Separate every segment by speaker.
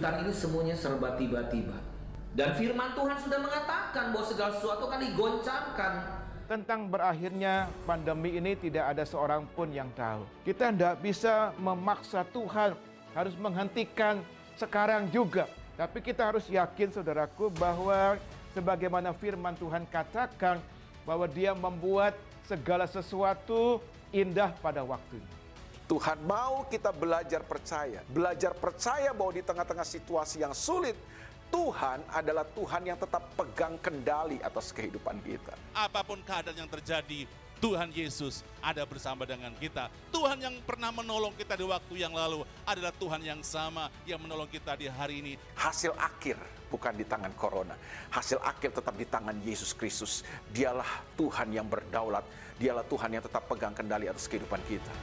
Speaker 1: kejutan ini semuanya serba tiba-tiba. Dan firman Tuhan sudah mengatakan bahwa segala sesuatu akan digoncangkan.
Speaker 2: Tentang berakhirnya pandemi ini tidak ada seorang pun yang tahu. Kita tidak bisa memaksa Tuhan harus menghentikan sekarang juga. Tapi kita harus yakin, saudaraku, bahwa sebagaimana firman Tuhan katakan bahwa Dia membuat segala sesuatu indah pada waktunya.
Speaker 3: Tuhan mau kita belajar percaya bahwa di tengah-tengah situasi yang sulit, Tuhan adalah Tuhan yang tetap pegang kendali atas kehidupan kita.
Speaker 4: Apapun keadaan yang terjadi, Tuhan Yesus ada bersama dengan kita. Tuhan yang pernah menolong kita di waktu yang lalu adalah Tuhan yang sama yang menolong kita di hari ini.
Speaker 3: Hasil akhir bukan di tangan corona. Hasil akhir tetap di tangan Yesus Kristus. Dialah Tuhan yang berdaulat. Dialah Tuhan yang tetap pegang kendali atas kehidupan kita.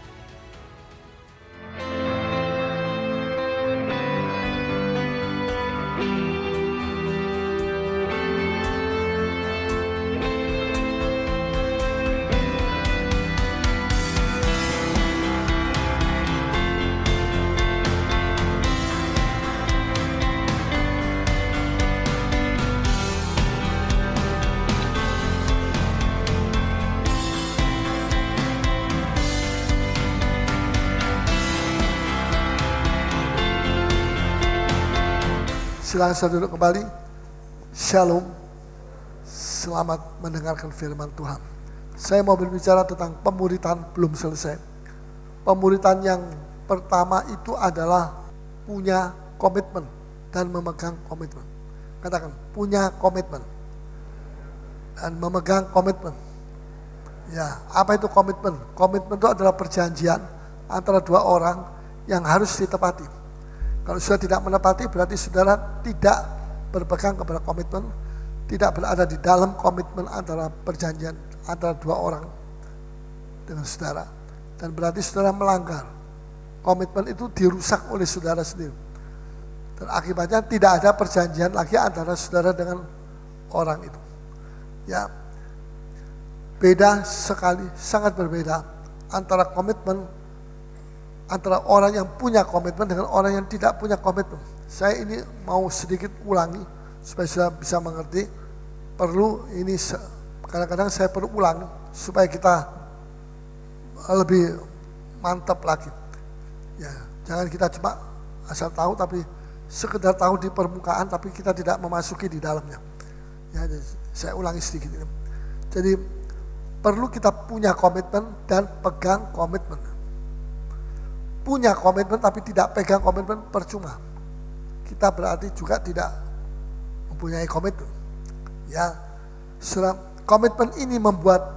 Speaker 5: Silakan saya duduk kembali. Shalom. Selamat mendengarkan firman Tuhan. Saya mau berbicara tentang pemuritan belum selesai. Pemuritan yang pertama itu adalah punya komitmen dan memegang komitmen. Katakan, punya komitmen dan memegang komitmen. Ya, apa itu komitmen? Komitmen itu adalah perjanjian antara dua orang yang harus ditepati. Kalau sudah tidak menepati, berarti saudara tidak berpegang kepada komitmen, tidak berada di dalam komitmen antara perjanjian antara dua orang dengan saudara. Dan berarti saudara melanggar. Komitmen itu dirusak oleh saudara sendiri. Dan akibatnya tidak ada perjanjian lagi antara saudara dengan orang itu. Ya, beda sekali, sangat berbeda antara komitmen antara orang yang punya komitmen dengan orang yang tidak punya komitmen. Saya ini mau sedikit ulangi supaya sudah bisa mengerti. Perlu ini kadang-kadang saya perlu ulangi supaya kita lebih mantap lagi. Ya, jangan kita cuma asal tahu tapi sekedar tahu di permukaan tapi kita tidak memasuki di dalamnya. Ya, saya ulangi sedikit ini. Jadi perlu kita punya komitmen dan pegang komitmen. Punya komitmen tapi tidak pegang komitmen percuma. Kita berarti juga tidak mempunyai komitmen. Ya, komitmen ini membuat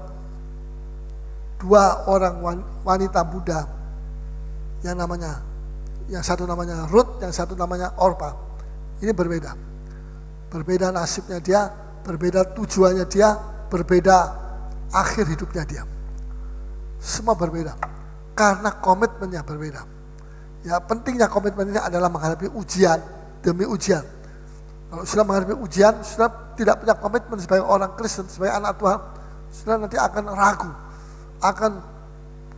Speaker 5: dua orang wanita muda yang satu namanya Ruth, yang satu namanya Orpa. Ini berbeda. Berbeda nasibnya dia, berbeda tujuannya dia, berbeda akhir hidupnya dia. Semua berbeda. Karena komitmennya berbeda. Ya, pentingnya komitmen ini adalah menghadapi ujian demi ujian. Kalau sudah menghadapi ujian, sudah tidak punya komitmen sebagai orang Kristen, sebagai anak Tuhan, sudah nanti akan ragu, akan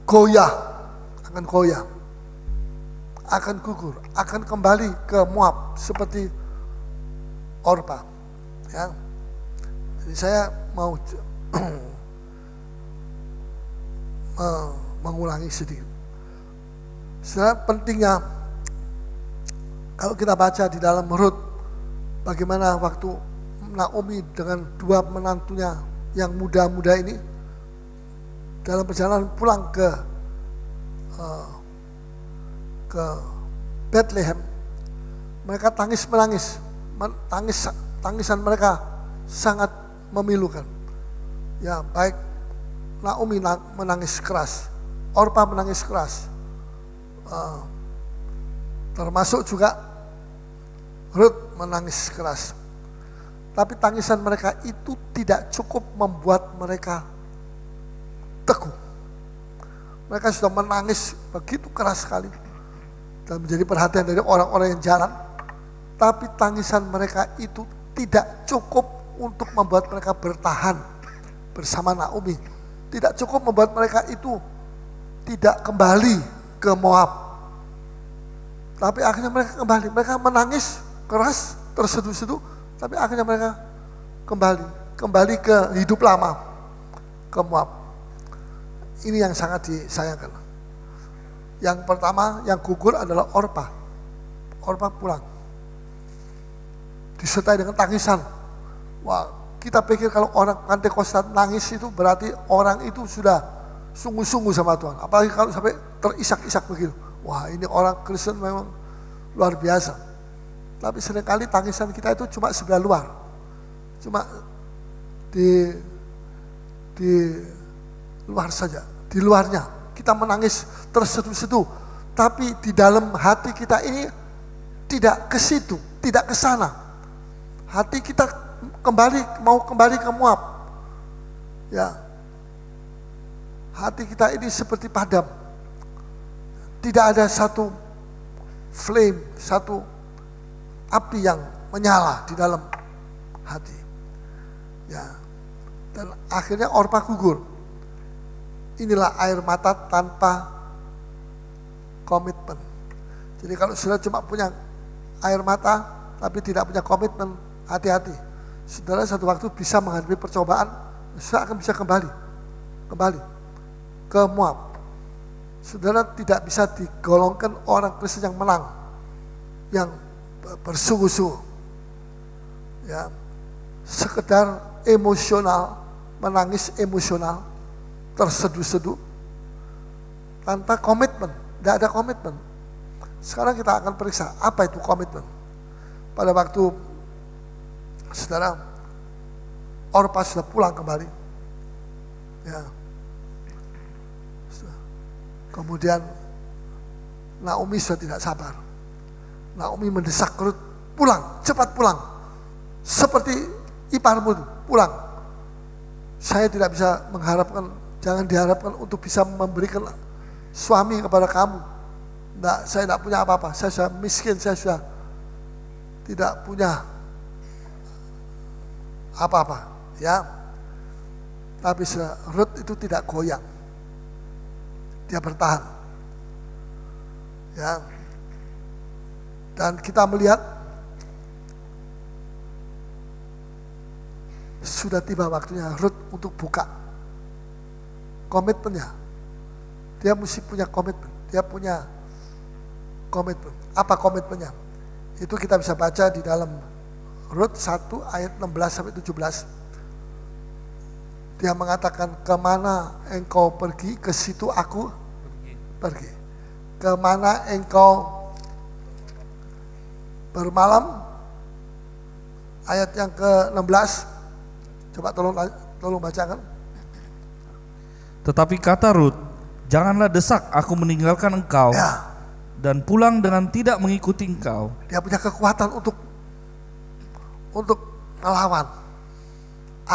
Speaker 5: goyah, akan gugur, akan kembali ke Moab seperti Orpa. Ya, jadi saya mau mengulangi sedikit. Sebenarnya pentingnya kalau kita baca di dalam Rut, bagaimana waktu Naomi dengan dua menantunya yang muda-muda ini dalam perjalanan pulang ke Bethlehem, mereka tangis-menangis, tangisan mereka sangat memilukan. Ya, baik Naomi menangis keras, Orpa menangis keras, termasuk juga Ruth menangis keras. Tapi tangisan mereka itu tidak cukup membuat mereka teguh. Mereka sudah menangis begitu keras sekali dan menjadi perhatian dari orang-orang yang jarang. Tapi tangisan mereka itu tidak cukup untuk membuat mereka bertahan bersama Naomi. Tidak cukup membuat mereka itu tidak kembali ke Moab. Tapi akhirnya mereka kembali, mereka menangis keras, terseduh-seduh, tapi akhirnya mereka kembali ke hidup lama, ke Moab. Ini yang sangat disayangkan. Yang pertama yang gugur adalah Orpa. Orpa pulang, disertai dengan tangisan. Wah, kita pikir kalau orang Pentekosta nangis itu berarti orang itu sudah sungguh-sungguh sama Tuhan. Apalagi kalau sampai terisak-isak begitu. Wah, ini orang Kristen memang luar biasa. Tapi seringkali tangisan kita itu cuma sebelah luar. Cuma di luar saja, di luarnya. Kita menangis terseduh-seduh. Tapi di dalam hati kita ini tidak ke situ, tidak ke sana. Hati kita mau kembali ke Moab. Ya. Hati kita ini seperti padam. Tidak ada satu flame, satu api yang menyala di dalam hati. Ya. Dan akhirnya Orpa gugur. Inilah air mata tanpa komitmen. Jadi kalau saudara cuma punya air mata tapi tidak punya komitmen, hati-hati. Saudara satu waktu bisa menghadapi percobaan, saudara akan bisa kembali ke Moab. Saudara tidak bisa digolongkan orang Kristen yang menang, yang bersungguh-sungguh. Ya, sekedar emosional, menangis emosional, terseduh-seduh, tanpa komitmen, tidak ada komitmen. Sekarang kita akan periksa apa itu komitmen. Pada waktu saudara Orpa sudah pulang kembali, ya. Kemudian Naomi sudah tidak sabar. Naomi mendesak Rut, pulang, cepat pulang. Seperti iparmu, pulang. Saya tidak bisa mengharapkan, jangan diharapkan untuk bisa memberikan suami kepada kamu. Nggak, saya tidak punya apa-apa, saya sudah miskin, saya sudah tidak punya apa-apa, ya. Tapi Rut itu tidak goyang, dia bertahan, ya. Dan kita melihat sudah tiba waktunya Rut untuk buka komitmennya. Dia mesti punya komitmen, dia punya komitmen. Apa komitmennya? Itu kita bisa baca di dalam Rut 1 ayat 16 sampai 17. Dia mengatakan, kemana engkau pergi, ke situ aku pergi. Kemana engkau bermalam, ayat yang ke-16. Coba tolong bacakan.
Speaker 6: Tetapi kata Rut, janganlah desak aku meninggalkan engkau,
Speaker 5: Ya.
Speaker 6: dan pulang dengan tidak mengikuti engkau.
Speaker 5: Dia punya kekuatan untuk melawan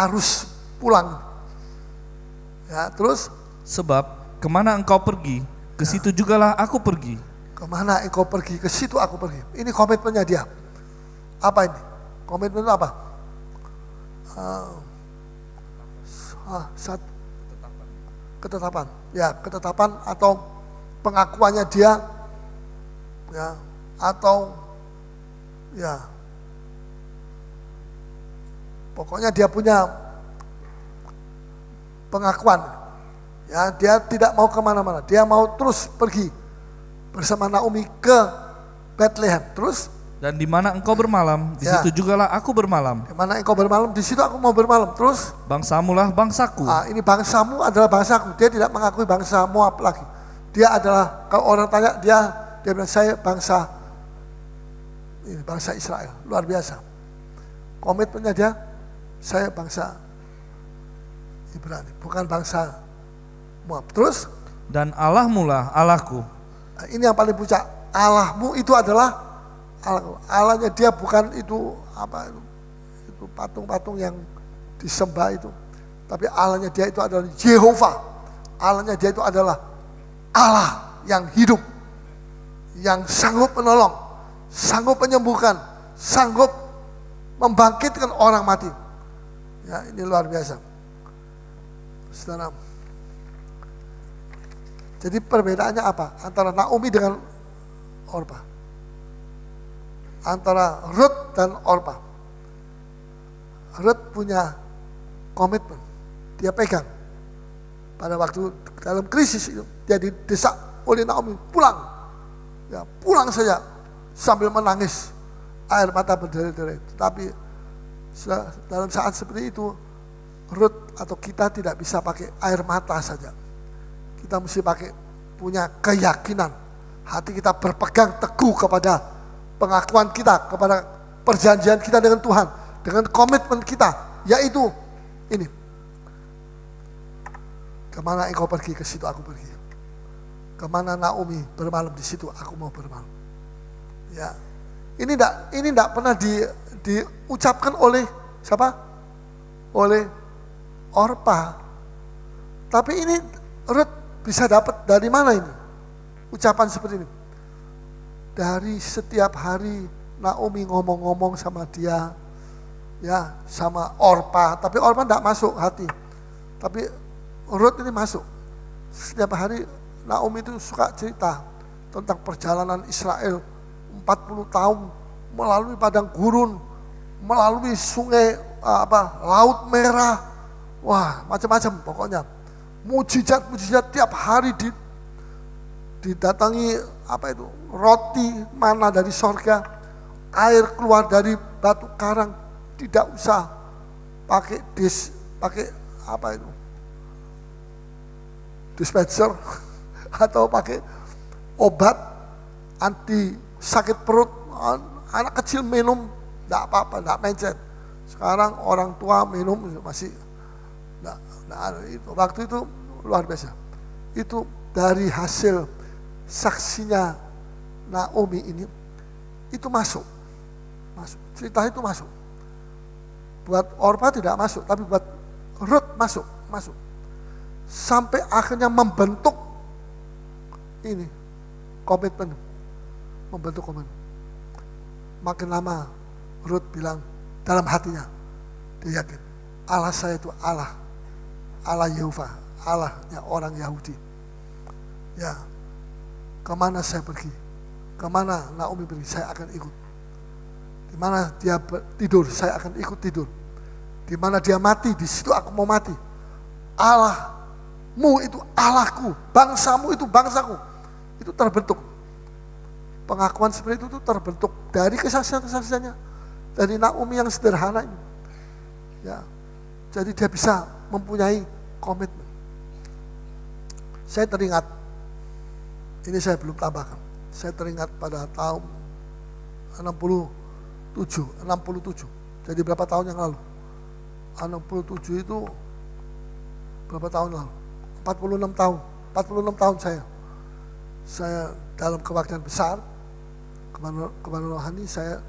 Speaker 5: arus pulang. Ya, terus
Speaker 6: Sebab kemana engkau pergi, ke situ jugalah aku pergi.
Speaker 5: kemana engkau pergi, ke situ aku pergi. Ini komitmennya dia. Apa ini? Komitmen itu apa? Ketetapan. Ya, ketetapan atau pengakuannya dia, ya, atau ya, pokoknya dia punya pengakuan. Ya, dia tidak mau kemana-mana, dia mau terus pergi bersama Naomi ke Bethlehem. Terus,
Speaker 6: Dan di mana engkau bermalam, di
Speaker 5: Ya.
Speaker 6: situ jugalah aku bermalam.
Speaker 5: di mana engkau bermalam, di situ aku mau bermalam. Terus,
Speaker 6: Bangsamulah bangsaku.
Speaker 5: ini bangsamu adalah bangsaku. Dia tidak mengakui bangsa Moab lagi. Dia adalah, kalau orang tanya dia bilang saya bangsa Israel. Luar biasa. Komitmennya dia, saya bangsa Ibrani, bukan bangsa Moab. Terus,
Speaker 6: Dan Allahmu lah Allahku.
Speaker 5: ini yang paling puncak. Allahmu itu adalah Allah. Allahnya dia bukan itu apa itu patung-patung yang disembah itu. Tapi Allahnya dia itu adalah Yehova. Allahnya dia itu adalah Allah yang hidup, yang sanggup menolong, sanggup menyembuhkan, sanggup membangkitkan orang mati. Ya, ini luar biasa. Saudara. Jadi perbedaannya apa antara Naomi dengan Orpa? antara Rut dan Orpa. Rut punya komitmen, dia pegang. Pada waktu dalam krisis itu, dia didesak oleh Naomi, pulang. Ya, pulang saja sambil menangis, air mata berderai-derai. Tapi dalam saat seperti itu, Rut atau kita tidak bisa pakai air mata saja. Kita mesti punya keyakinan. Hati kita berpegang teguh kepada pengakuan kita, kepada perjanjian kita dengan Tuhan, dengan komitmen kita, yaitu ini. Kemana engkau pergi, ke situ aku pergi. Kemana Naomi bermalam, di situ aku mau bermalam. Ya, ini tidak pernah diucapkan oleh siapa? Oleh Orpa. Tapi ini Rut bisa dapat dari mana ini? Ucapan seperti ini. Dari setiap hari Naomi ngomong-ngomong sama dia, ya, sama Orpa. Tapi Orpa tidak masuk hati. Tapi Rut ini masuk. Setiap hari Naomi itu suka cerita tentang perjalanan Israel 40 tahun melalui padang gurun, melalui sungai Laut Merah. Wah, macam-macam pokoknya. Mujizat-mujizat tiap hari didatangi roti mana dari sorga, air keluar dari batu karang, tidak usah pakai dispenser atau pakai obat anti sakit perut. Anak kecil minum tidak apa-apa, tidak mencet. Sekarang orang tua minum masih itu. Waktu itu luar biasa. Itu dari hasil saksinya Naomi ini, itu masuk. Cerita itu masuk. Buat Orpa tidak masuk, tapi buat Rut masuk. Sampai akhirnya membentuk ini komitmen. Makin lama Rut bilang dalam hatinya, dia yakin Allah saya itu Allah Yehova, Allahnya orang Yahudi. Ya, kemana saya pergi, kemana Naomi pergi, saya akan ikut. Di mana dia tidur, saya akan ikut tidur. Di mana dia mati, di situ aku mau mati. Allahmu itu Allahku, bangsamu itu bangsaku. Itu terbentuk. Pengakuan seperti itu terbentuk dari kesaksian-kesaksiannya, dari Naomi yang sederhana ini. Ya, jadi dia bisa mempunyai komitmen. Saya teringat, ini saya belum tambahkan, saya teringat pada tahun 67. Jadi berapa tahun yang lalu? 67 itu berapa tahun lalu? 46 tahun saya dalam kebaktian besar, kebaktian rohani. Saya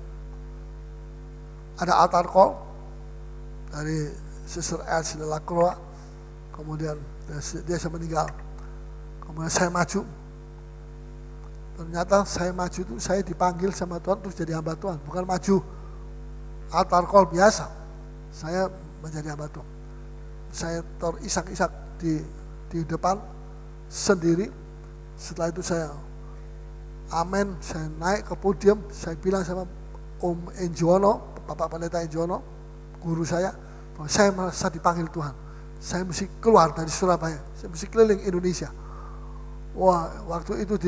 Speaker 5: ada altar call dari Sister Elsie de la Croix, kemudian dia meninggal. Kemudian saya maju. Ternyata saya maju itu saya dipanggil sama Tuhan untuk jadi hamba Tuhan, bukan maju altar call biasa. Saya menjadi hamba Tuhan. Saya terisak-isak di depan sendiri. Setelah itu saya amen, saya naik ke podium, saya bilang sama Om Enjono, Bapak Pendeta Enjono, guru saya, bahwa saya merasa dipanggil Tuhan. Saya mesti keluar dari Surabaya, saya mesti keliling Indonesia. Wah, waktu itu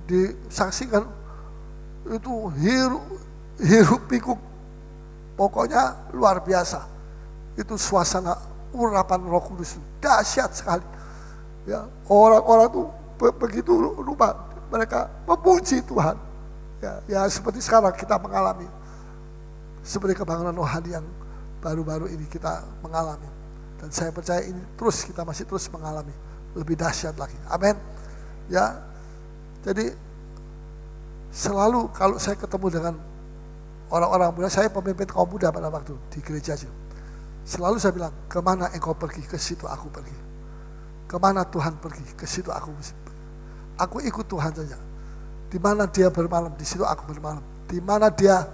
Speaker 5: disaksikan, itu hiruk pikuk, pokoknya luar biasa. Itu suasana urapan Roh Kudus, dahsyat sekali. Ya, orang-orang tuh begitu lupa, mereka memuji Tuhan. Ya seperti sekarang kita mengalami, seperti kebangunan rohani yang baru-baru ini kita mengalami. Dan saya percaya ini kita masih terus mengalami lebih dahsyat lagi. Amin. Ya, jadi selalu kalau saya ketemu dengan orang-orang muda, saya pemimpin kaum muda pada waktu di gereja itu. Selalu saya bilang, kemana engkau pergi, ke situ aku pergi. Kemana Tuhan pergi, ke situ aku ikut Tuhan saja. Di mana dia bermalam, di situ aku bermalam. Di mana dia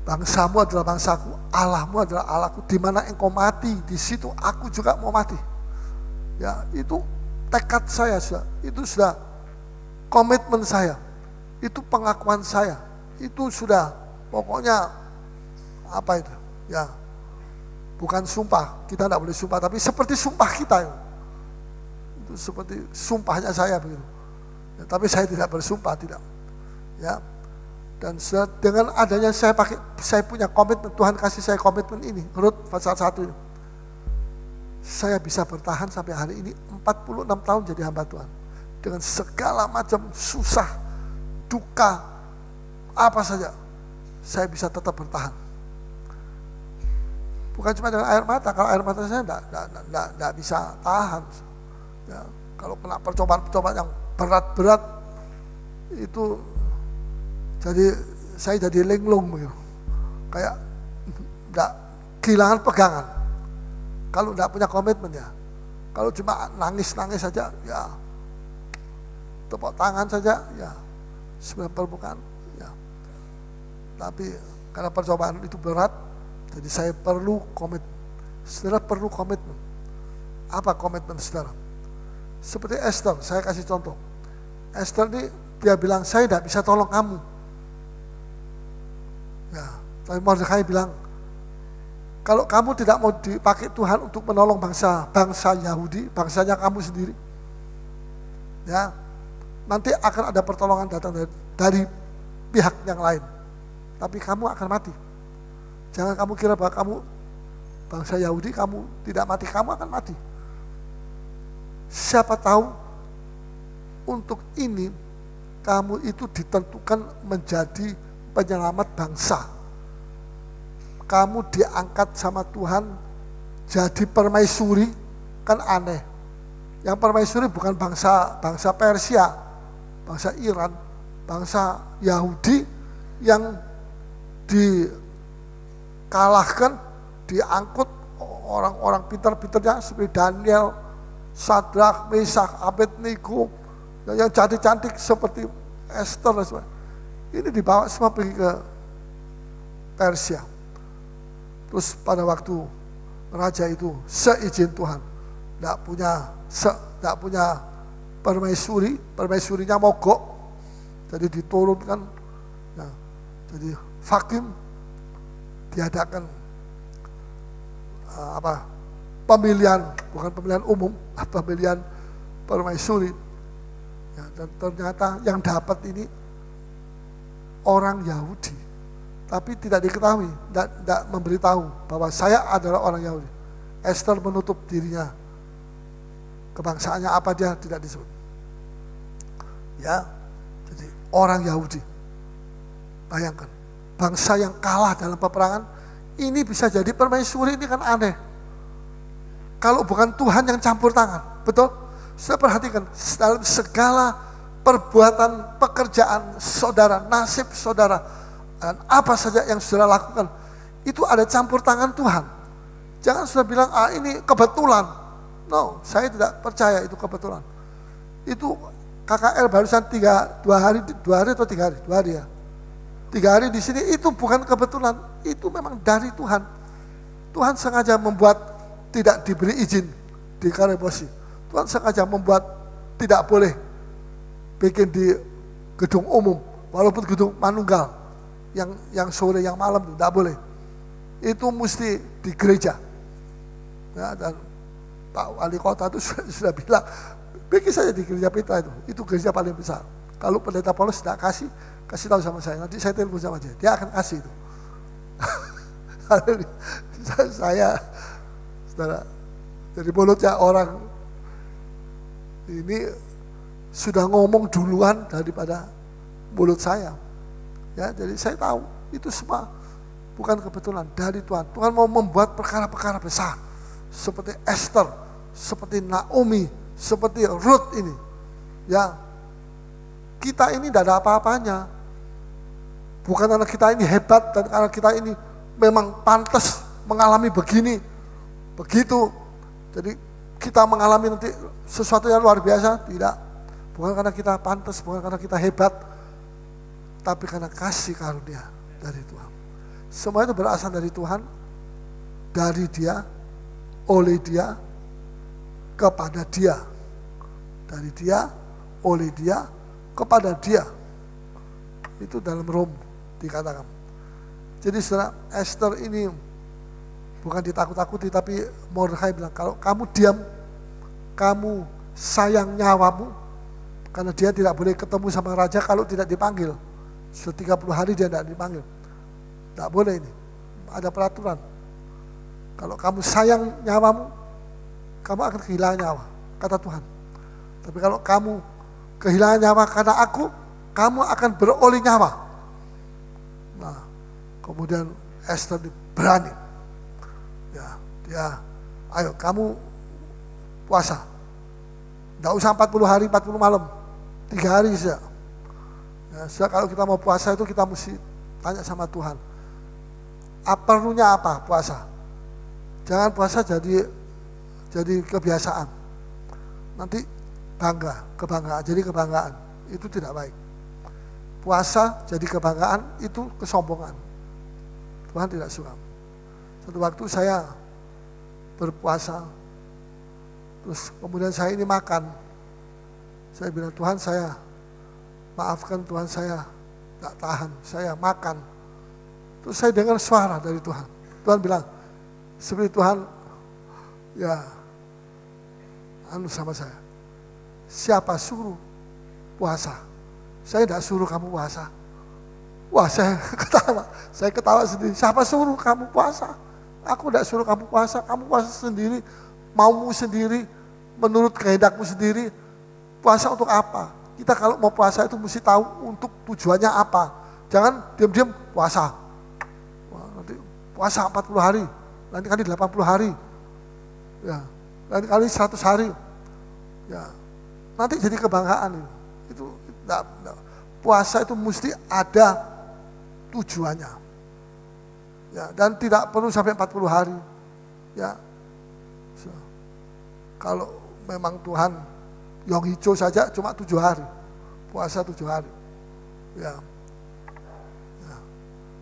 Speaker 5: bangsamu adalah bangsaku, Allahmu adalah Allahku. Di mana engkau mati, di situ aku juga mau mati. Ya, itu tekad saya sudah. Itu sudah komitmen saya, itu pengakuan saya, itu sudah pokoknya apa itu, ya bukan sumpah, kita tidak boleh sumpah, tapi seperti sumpah kita itu seperti sumpahnya saya begitu. Ya, tapi saya tidak bersumpah, tidak. Ya, dan dengan adanya saya punya komitmen, Tuhan kasih saya komitmen ini, Rut pasal 1 ini. Saya bisa bertahan sampai hari ini 46 tahun jadi hamba Tuhan. Dengan segala macam susah, duka, apa saja, saya bisa tetap bertahan. Bukan cuma dengan air mata, kalau air mata saya tidak bisa tahan. Ya, kalau kena percobaan-percobaan yang berat-berat, itu saya jadi linglung begitu. Kayak tidak kehilangan pegangan. Kalau tidak punya komitmen ya, kalau cuma nangis-nangis saja, ya tepuk tangan saja, ya sebenarnya permukaan, ya. Tapi karena percobaan itu berat, jadi saya perlu komitmen. Saudara perlu komitmen. Apa komitmen saudara? Seperti Esther, saya kasih contoh. Esther ini dia bilang, saya tidak bisa tolong kamu. Ya, tapi Mordekai bilang, kalau kamu tidak mau dipakai Tuhan untuk menolong bangsa Yahudi, bangsanya kamu sendiri, ya, nanti akan ada pertolongan datang dari pihak yang lain. Tapi kamu akan mati. Jangan kamu kira bahwa kamu bangsa Yahudi, kamu tidak mati, kamu akan mati. Siapa tahu untuk ini kamu itu ditentukan menjadi penyelamat bangsa. Kamu diangkat sama Tuhan jadi permaisuri, kan aneh. Yang permaisuri bukan bangsa Persia, bangsa Iran, bangsa Yahudi yang dikalahkan, diangkut orang-orang pintar-pintarnya seperti Daniel, Sadrak, Mesak, Abednego, yang cantik-cantik seperti Esther dan sebagainya. Ini dibawa semua pergi ke Persia. Terus pada waktu raja itu seizin Tuhan, tidak punya permaisurinya mogok, jadi diturunkan. Nah, jadi Hakim diadakan pemilihan, bukan pemilihan umum, pemilihan permaisuri. Ya, dan ternyata yang dapat ini orang Yahudi, tapi tidak diketahui, tidak memberitahu bahwa saya adalah orang Yahudi. Esther menutup dirinya, kebangsaannya apa dia tidak disebut. Ya, jadi orang Yahudi. Bayangkan, bangsa yang kalah dalam peperangan, ini bisa jadi permaisuri, ini kan aneh. Kalau bukan Tuhan yang campur tangan, betul? Saya perhatikan dalam segala perbuatan, pekerjaan saudara, nasib saudara, dan apa saja yang saudara lakukan, itu ada campur tangan Tuhan. Jangan saudara bilang, ini kebetulan. No, saya tidak percaya itu kebetulan. Itu KKR barusan 2 hari atau 3 hari? 2 hari ya. 3 hari di sini, itu bukan kebetulan, itu memang dari Tuhan. Tuhan sengaja membuat tidak diberi izin di Karebosi. Tuhan sengaja membuat tidak boleh bikin di gedung umum, walaupun gedung manunggal, yang sore, yang malam itu tidak boleh. Itu mesti di gereja. Ya, dan Pak Wali Kota itu sudah bilang, bikin saja di gereja Petra itu gereja paling besar. Kalau Pendeta Paulus tidak kasih tahu sama saya, nanti saya telepon sama dia akan kasih itu. Saya, saudara, dari mulutnya orang ini sudah ngomong duluan daripada mulut saya. Ya, jadi saya tahu itu semua bukan kebetulan, dari Tuhan. Tuhan mau membuat perkara-perkara besar seperti Esther, seperti Naomi, seperti Ruth ini. Ya, kita ini tidak ada apa-apanya. Bukan karena kita ini hebat dan karena kita ini memang pantas mengalami begini, begitu. Jadi kita mengalami nanti sesuatu yang luar biasa, tidak. Bukan karena kita pantas, bukan karena kita hebat, tapi karena kasih karunia dari Tuhan. Semua itu berasal dari Tuhan, dari Dia, oleh Dia, kepada Dia. Dari Dia, oleh Dia, kepada dia. Itu dalam Rom dikatakan. Jadi saudara, Esther ini bukan ditakut-takuti, tapi Mordekai bilang, kalau kamu diam, kamu sayang nyawamu, karena dia tidak boleh ketemu sama raja kalau tidak dipanggil. Sudah 30 hari dia tidak dipanggil. Tidak boleh ini, ada peraturan. Kalau kamu sayang nyawamu, kamu akan kehilangan nyawa, kata Tuhan. Tapi kalau kamu kehilangan nyawa karena aku, kamu akan beroleh nyawa. Nah, kemudian Esther berani. Ya, dia, ayo kamu puasa. Tidak usah 40 hari, 40 malam. 3 hari saja. Ya, kalau kita mau puasa itu kita mesti tanya sama Tuhan. Perlunya apa puasa? Jangan puasa jadi kebiasaan. Nanti kebanggaan, jadi kebanggaan. Itu tidak baik. Puasa jadi kebanggaan, itu kesombongan. Tuhan tidak suka. Satu waktu saya berpuasa, terus kemudian saya ini makan. Saya bilang, Tuhan saya, maafkan Tuhan saya tak tahan, saya makan. Terus saya dengar suara dari Tuhan. Tuhan bilang, seperti Tuhan, ya, sama saya. Siapa suruh puasa? Saya tidak suruh kamu puasa. Wah, saya ketawa sendiri. Siapa suruh kamu puasa? Aku tidak suruh kamu puasa sendiri, maumu sendiri, menurut kehendakmu sendiri. Puasa untuk apa? Kita kalau mau puasa itu mesti tahu untuk tujuannya apa. Jangan diam-diam puasa. Wah, nanti puasa 40 hari, nanti kali 80 hari, ya, nanti kali 100 hari. Ya, nanti jadi kebanggaan. Itu puasa itu mesti ada tujuannya. Ya, dan tidak perlu sampai 40 hari. Ya. Kalau memang Tuhan Yom Hijau saja cuma 7 hari. Puasa 7 hari. Ya. Ya.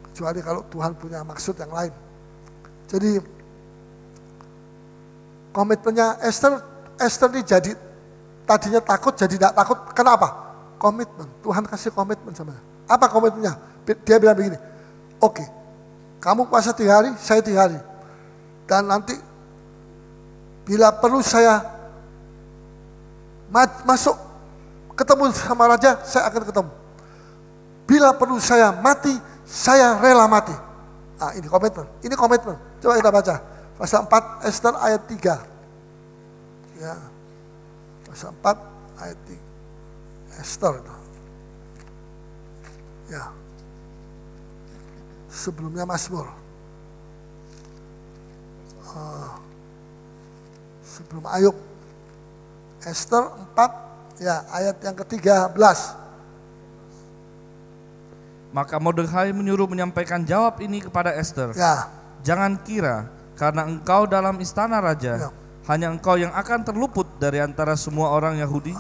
Speaker 5: Kecuali kalau Tuhan punya maksud yang lain. Jadi komitmennya Esther ini jadi tadinya takut jadi tidak takut. Kenapa? Komitmen. Tuhan kasih komitmen sama dia. Apa komitmennya? Dia bilang begini, oke, kamu puasa 3 hari, saya 3 hari. Dan nanti bila perlu saya masuk ketemu sama raja, saya akan ketemu. Bila perlu saya mati, saya rela mati. Nah, ini komitmen. Ini komitmen. Coba kita baca. Pasal 4 Esther ayat 3. Ya. Pasal 4 ayat 3. Esther. Ya. Sebelumnya Mazmur. Sebelum Ayub. Esther 4, ya, ayat yang ke-13.
Speaker 6: Maka Mordekai menyuruh menyampaikan jawab ini kepada Esther.
Speaker 5: Ya.
Speaker 6: Jangan kira karena engkau dalam istana raja, hanya engkau yang akan terluput dari antara semua orang Yahudi.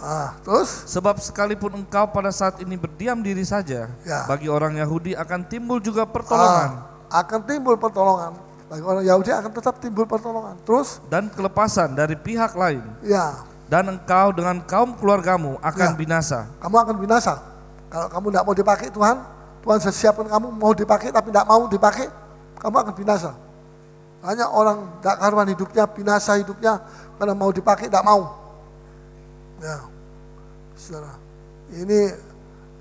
Speaker 5: Terus?
Speaker 6: Sebab sekalipun engkau pada saat ini berdiam diri saja, bagi orang Yahudi akan timbul juga pertolongan.
Speaker 5: Akan timbul pertolongan. Bagi orang Yahudi akan tetap timbul pertolongan. Terus?
Speaker 6: Dan kelepasan dari pihak lain.
Speaker 5: Ya.
Speaker 6: Dan engkau dengan kaum keluargamu akan binasa.
Speaker 5: Kamu akan binasa. Kalau kamu tidak mau dipakai Tuhan, Tuhan siapkan kamu mau dipakai tapi tidak mau dipakai, kamu akan binasa. Hanya orang tidak karuan hidupnya, binasa hidupnya karena mau dipakai tidak mau. Ya, saudara, ini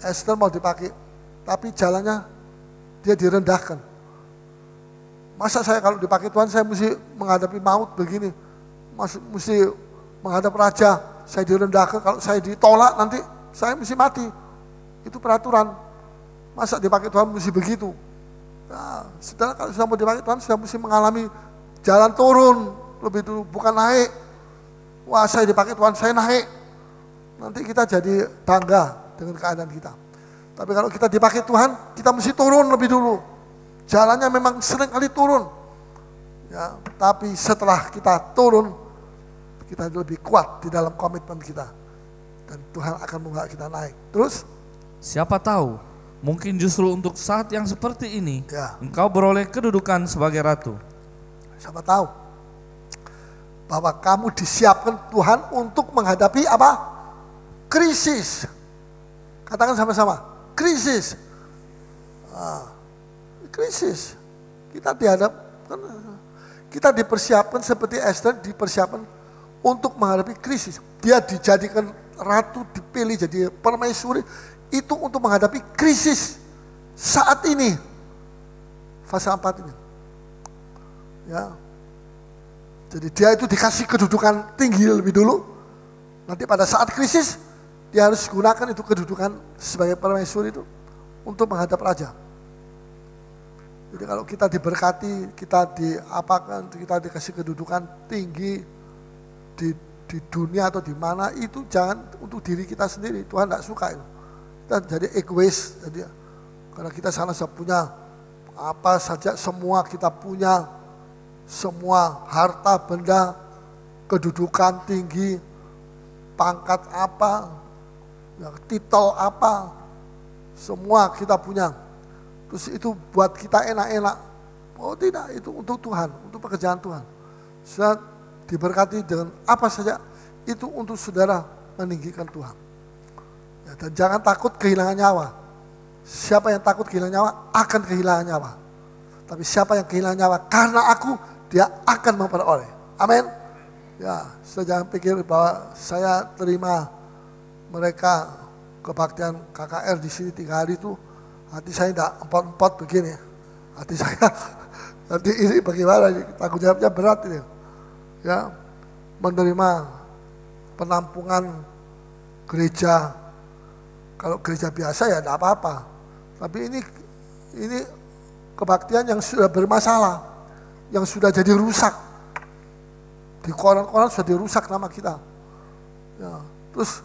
Speaker 5: Esther mau dipakai, tapi jalannya dia direndahkan. Masa saya kalau dipakai Tuhan saya mesti menghadapi maut begini, mesti menghadap raja, saya direndahkan, kalau saya ditolak nanti saya mesti mati. Itu peraturan. Masa dipakai Tuhan mesti begitu? Nah, saudara kalau sudah mau dipakai Tuhan sudah mesti mengalami jalan turun lebih dulu, bukan naik. Wah, saya dipakai Tuhan, saya naik. Nanti kita jadi bangga dengan keadaan kita. Tapi kalau kita dipakai Tuhan, kita mesti turun lebih dulu. Jalannya memang sering kali turun. Ya, tapi setelah kita turun, kita lebih kuat di dalam komitmen kita. Dan Tuhan akan membawa kita naik. Terus?
Speaker 6: Siapa tahu, mungkin justru untuk saat yang seperti ini, engkau beroleh kedudukan sebagai ratu.
Speaker 5: Siapa tahu bahwa kamu disiapkan Tuhan untuk menghadapi apa? Krisis. Katakan sama-sama, krisis. Krisis. Kita dihadapkan, kita dipersiapkan seperti Esther dipersiapkan untuk menghadapi krisis. Dia dijadikan ratu, dipilih jadi permaisuri itu untuk menghadapi krisis saat ini. Fase 4 ini. Ya. Jadi dia itu dikasih kedudukan tinggi lebih dulu. Nanti pada saat krisis dia harus gunakan itu kedudukan sebagai permaisuri itu untuk menghadap raja. Jadi kalau kita diberkati, kita diapakan, kita dikasih kedudukan tinggi di dunia atau di mana, itu jangan untuk diri kita sendiri. Tuhan tidak suka itu. Kita jadi egois, jadi karena kita sana punya apa saja, semua kita punya, semua harta benda, kedudukan tinggi, pangkat apa, titel apa, semua kita punya. Terus itu buat kita enak-enak. Oh tidak, itu untuk Tuhan, untuk pekerjaan Tuhan. Sudah diberkati dengan apa saja, itu untuk saudara meninggikan Tuhan. Ya, dan jangan takut kehilangan nyawa. Siapa yang takut kehilangan nyawa akan kehilangan nyawa. Tapi siapa yang kehilangan nyawa karena aku, dia akan memperoleh. Amin. Ya, sudah jangan pikir bahwa saya terima mereka kebaktian KKR di sini 3 hari itu, hati saya tidak empot-empot begini. Hati saya, nanti ini bagaimana, tanggung jawabnya berat ini. Ya, menerima penampungan gereja. Kalau gereja biasa ya tidak apa-apa. Tapi ini kebaktian yang sudah bermasalah, yang sudah jadi rusak. Di koran-koran sudah dirusak nama kita. Ya, terus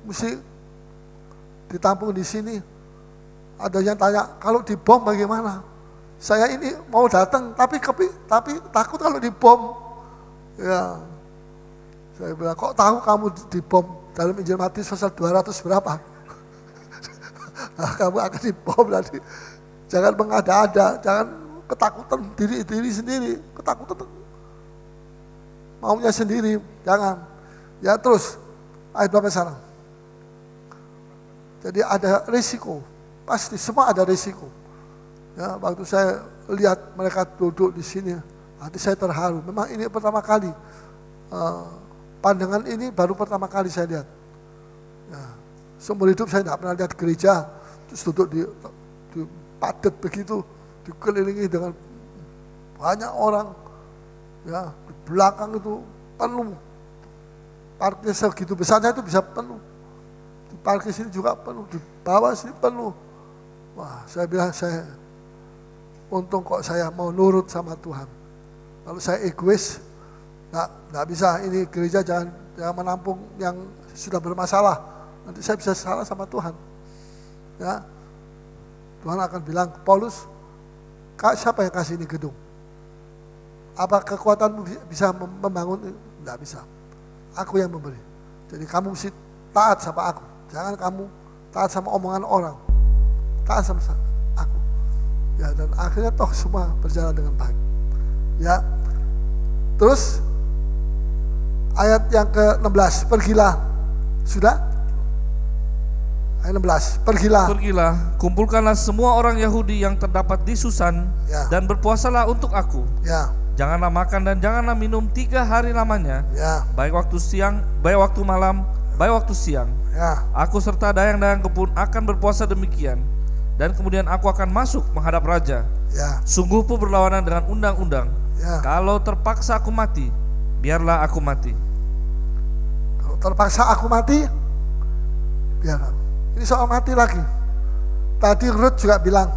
Speaker 5: mesti ditampung di sini. Ada yang tanya, kalau dibom bagaimana? Saya ini mau datang, tapi takut kalau dibom. Ya, saya bilang, kok tahu kamu dibom? Dalam Injil Matius pasal 200 berapa? Nah, kamu akan dibom nanti. Jangan mengada-ada, jangan ketakutan diri sendiri, ketakutan maunya sendiri, jangan. Ya terus, ayat berapa sana? Jadi ada risiko. Pasti semua ada risiko. Ya, waktu saya lihat mereka duduk di sini, hati saya terharu. Memang ini pertama kali, pandangan ini baru pertama kali saya lihat. Ya, seumur hidup saya tidak pernah lihat gereja, terus duduk di padat begitu, dikelilingi dengan banyak orang. Ya, di belakang itu penuh. Parkir segitu besarnya itu bisa penuh. Di parkir sini juga penuh, di bawah sini penuh. Wah, saya bilang untung kok saya mau nurut sama Tuhan. Kalau saya egois, nggak bisa. Ini gereja jangan menampung yang sudah bermasalah. Nanti saya bisa salah sama Tuhan. Ya, Tuhan akan bilang, Paulus, siapa yang kasih ini gedung? Apa kekuatanmu bisa membangun? Nggak bisa. Aku yang memberi. Jadi kamu mesti taat sama aku. Jangan kamu taat sama omongan orang. Taat sama aku. Ya, dan akhirnya toh semua berjalan dengan baik. Ya. Terus ayat yang ke-16, pergilah. Sudah? Ayat 16, pergilah.
Speaker 6: Pergilah, kumpulkanlah semua orang Yahudi yang terdapat di Susan,
Speaker 5: ya,
Speaker 6: dan berpuasalah untuk aku.
Speaker 5: Ya.
Speaker 6: Janganlah makan dan janganlah minum 3 hari lamanya.
Speaker 5: Ya.
Speaker 6: Baik waktu siang, baik waktu malam, baik waktu siang.
Speaker 5: Ya.
Speaker 6: Aku serta dayang-dayangku pun akan berpuasa demikian. Dan kemudian aku akan masuk menghadap raja.
Speaker 5: Ya.
Speaker 6: Sungguh pun berlawanan dengan undang-undang.
Speaker 5: Ya.
Speaker 6: Kalau terpaksa aku mati, biarlah aku mati.
Speaker 5: Kalau terpaksa aku mati, biarlah. Ini soal mati lagi. Tadi Ruth juga bilang,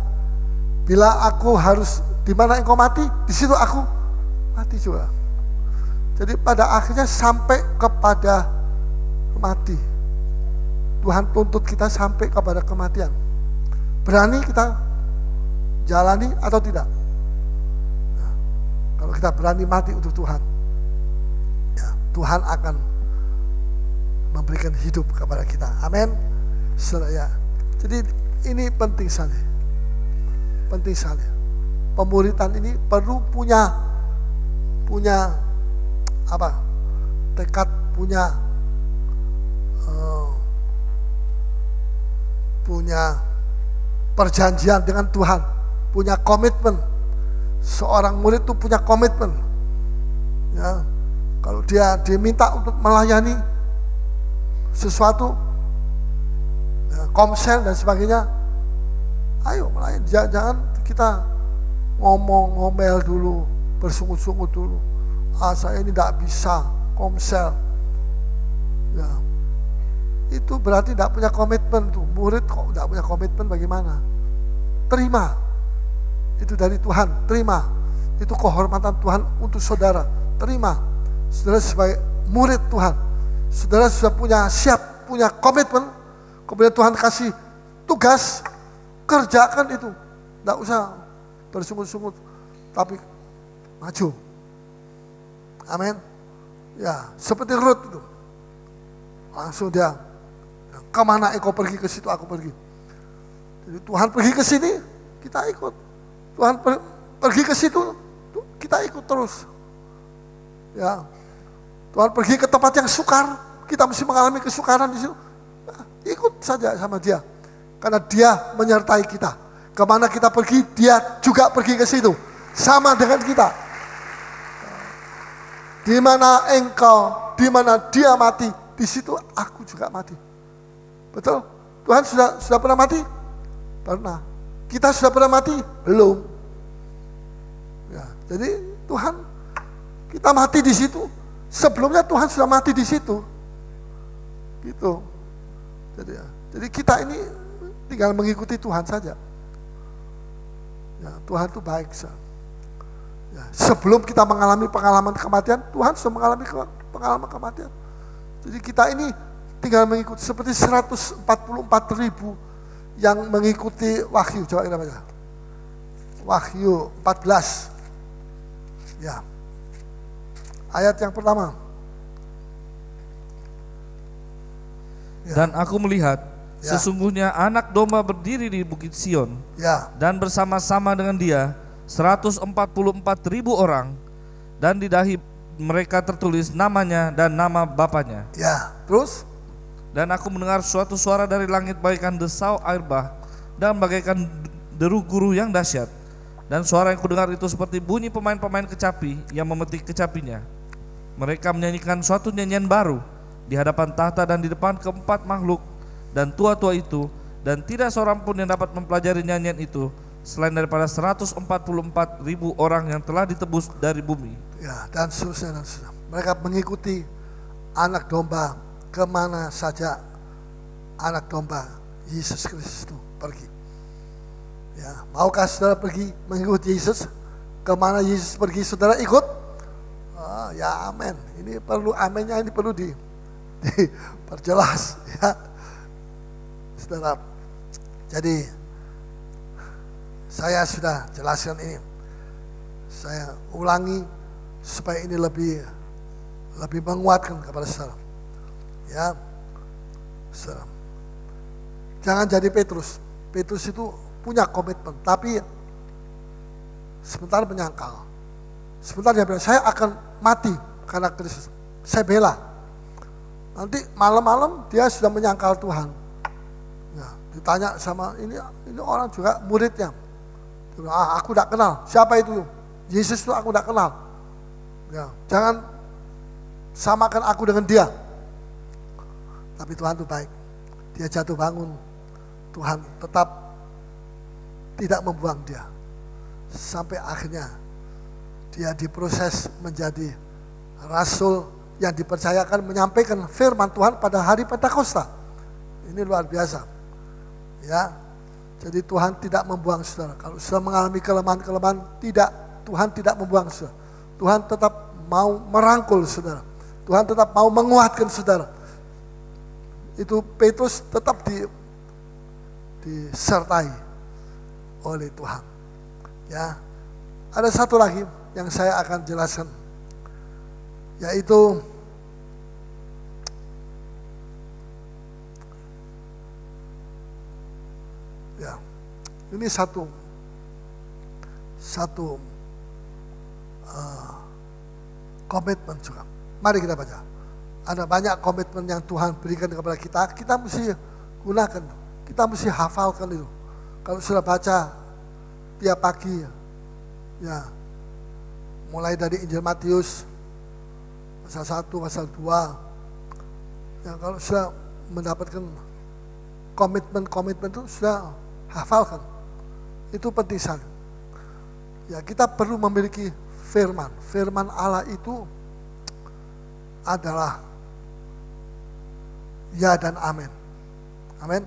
Speaker 5: bila aku harus di mana engkau mati, di situ aku mati juga. Jadi pada akhirnya sampai kepada mati. Tuhan tuntut kita sampai kepada kematian. Berani kita jalani atau tidak? Nah, kalau kita berani mati untuk Tuhan, ya, Tuhan akan memberikan hidup kepada kita. Amin. Ya. Jadi ini penting sekali. Penting sekali. Pemuritan ini perlu punya apa? Tekad, punya punya perjanjian dengan Tuhan, punya komitmen. Seorang murid itu punya komitmen. Ya, kalau dia diminta untuk melayani sesuatu, ya, komsel dan sebagainya, ayo melayani. Jangan kita ngomel dulu, bersungut-sungut dulu. Saya ini tidak bisa komsel. Ya, itu berarti tidak punya komitmen tuh. Murid kok tidak punya komitmen, bagaimana? Terima. Itu dari Tuhan, terima. Itu kehormatan Tuhan untuk saudara, terima. Saudara sebagai murid Tuhan, saudara sudah punya komitmen, kemudian Tuhan kasih tugas, kerjakan itu. Tidak usah bersungut-sungut, tapi maju. Amin. Ya, seperti Ruth itu. Langsung dia, kemana engkau pergi, ke situ aku pergi. Jadi Tuhan pergi ke sini, kita ikut. Tuhan pergi ke situ, kita ikut terus. Ya, Tuhan pergi ke tempat yang sukar, kita mesti mengalami kesukaran di situ. Nah, ikut saja sama Dia, karena Dia menyertai kita. Kemana kita pergi, Dia juga pergi ke situ, sama dengan kita. Di mana engkau, di mana Dia mati, di situ aku juga mati. Betul? Tuhan sudah pernah mati? Pernah. Kita sudah pernah mati? Belum. Ya, jadi Tuhan, kita mati di situ. Sebelumnya Tuhan sudah mati di situ. Gitu. Jadi kita ini tinggal mengikuti Tuhan saja. Ya, Tuhan itu baik. Ya, sebelum kita mengalami pengalaman kematian, Tuhan sudah mengalami pengalaman kematian. Jadi kita ini tinggal mengikuti, seperti 144.000 yang mengikuti Wahyu. Coba kita baca. Wahyu 14. Ya. Ayat yang pertama. Ya.
Speaker 6: Dan aku melihat, ya, sesungguhnya anak domba berdiri di Bukit Sion,
Speaker 5: ya,
Speaker 6: dan bersama-sama dengan Dia 144.000 orang, dan di dahi mereka tertulis namanya dan nama Bapanya.
Speaker 5: Ya, terus?
Speaker 6: Dan aku mendengar suatu suara dari langit bagaikan desau air bah dan bagaikan deru guru yang dahsyat. Dan suara yang kudengar itu seperti bunyi pemain-pemain kecapi yang memetik kecapinya. Mereka menyanyikan suatu nyanyian baru di hadapan tahta dan di depan keempat makhluk dan tua-tua itu, dan tidak seorang pun yang dapat mempelajari nyanyian itu selain daripada 144.000 orang yang telah ditebus dari bumi.
Speaker 5: Ya, dan seterusnya. Mereka mengikuti anak domba kemana saja anak domba Yesus Kristus itu pergi. Ya, maukah saudara pergi mengikuti Yesus? Kemana Yesus pergi, saudara ikut? Ya, amin. Ini perlu aminnya, ini perlu diperjelas, ya, saudara. Jadi saya sudah jelaskan ini. Saya ulangi supaya ini lebih menguatkan kepada saudara. Ya, saudara. Jangan jadi Petrus. Petrus itu punya komitmen, tapi sebentar menyangkal. Sebentar dia bilang, saya akan mati karena Kristus. Saya bela. Nanti malam-malam dia sudah menyangkal Tuhan. Ya, ditanya sama ini orang juga muridnya. Dia bilang, aku tidak kenal. Siapa itu? Yesus itu aku tidak kenal. Ya, jangan samakan aku dengan dia. Tapi Tuhan itu baik. Dia jatuh bangun. Tuhan tetap tidak membuang dia. Sampai akhirnya dia diproses menjadi rasul yang dipercayakan menyampaikan firman Tuhan pada hari Pentakosta. Ini luar biasa. Ya. Jadi Tuhan tidak membuang saudara. Kalau saudara mengalami kelemahan-kelemahan, Tuhan tidak membuang saudara. Tuhan tetap mau merangkul saudara. Tuhan tetap mau menguatkan saudara. Itu Petrus tetap disertai oleh Tuhan. Ya, ada satu lagi yang saya akan jelaskan, yaitu ya, ini satu komitmen juga. Mari kita baca. Ada banyak komitmen yang Tuhan berikan kepada kita, kita mesti gunakan. Kita mesti hafalkan itu. Kalau sudah baca tiap pagi, ya mulai dari Injil Matius, pasal 1, pasal 2, ya kalau sudah mendapatkan komitmen itu sudah hafalkan. Itu penting sekali. Ya, kita perlu memiliki firman. Firman Allah itu adalah ya dan amin. Amin.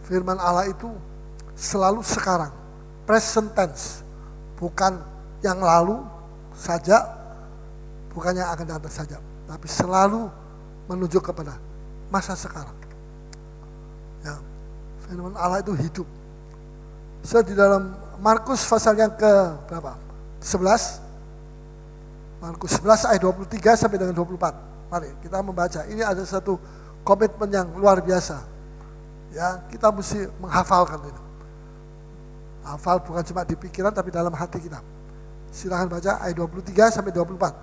Speaker 5: Firman Allah itu selalu sekarang, present tense, bukan yang lalu saja, bukan yang akan datang saja, tapi selalu menuju kepada masa sekarang. Ya, firman Allah itu hidup. So, di dalam Markus pasal yang ke berapa? 11. Markus 11 ayat 23 sampai dengan 24. Mari kita membaca. Ini ada satu komitmen yang luar biasa. Ya, kita mesti menghafalkan ini. Hafal bukan cuma di pikiran tapi dalam hati kita. Silakan baca ayat 23 sampai 24.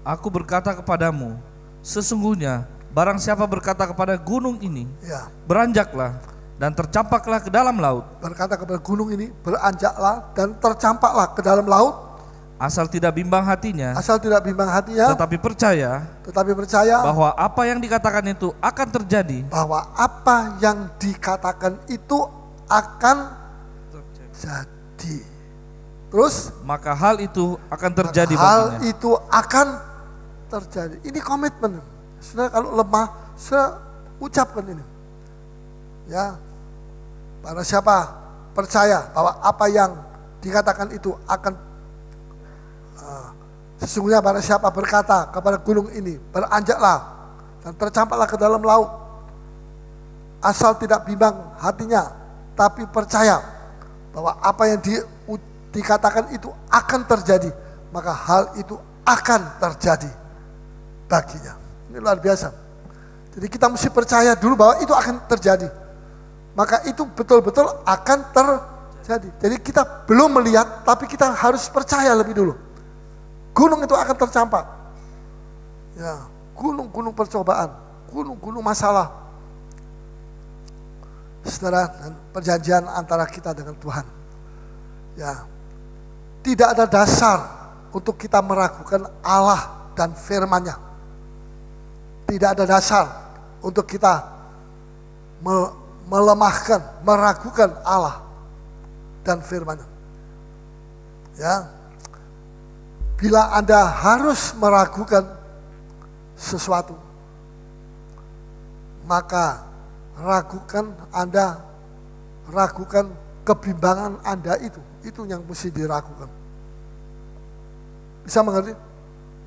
Speaker 6: Aku berkata kepadamu, sesungguhnya barang siapa berkata kepada gunung ini,
Speaker 5: Ya,
Speaker 6: beranjaklah dan tercampaklah ke dalam laut,
Speaker 5: berkata kepada gunung ini, beranjaklah dan tercampaklah ke dalam laut,
Speaker 6: asal tidak bimbang hatinya, tetapi percaya bahwa apa yang dikatakan itu akan terjadi,
Speaker 5: jadi. Terus
Speaker 6: maka hal itu akan terjadi
Speaker 5: hal
Speaker 6: baginya.
Speaker 5: itu akan terjadi. Ini komitmen. Saudara kalau lemah, saudara ucapkan ini. Ya, barang siapa percaya bahwa apa yang dikatakan itu akan sesungguhnya barang siapa berkata kepada gunung ini, beranjaklah dan tercampaklah ke dalam laut, asal tidak bimbang hatinya, tapi percaya bahwa apa yang dikatakan itu akan terjadi, maka hal itu akan terjadi baginya. Ini luar biasa. Jadi kita mesti percaya dulu bahwa itu akan terjadi, maka itu betul-betul akan terjadi. Jadi kita belum melihat, tapi kita harus percaya lebih dulu. Gunung itu akan tercampak. Ya, gunung-gunung percobaan, gunung-gunung masalah. Saudara, dan perjanjian antara kita dengan Tuhan. Ya, tidak ada dasar untuk kita meragukan Allah dan firman-Nya. Tidak ada dasar untuk kita melemahkan, meragukan Allah dan firman-Nya. Ya, bila Anda harus meragukan sesuatu, maka ragukan kebimbangan Anda itu yang mesti diragukan. Bisa mengerti?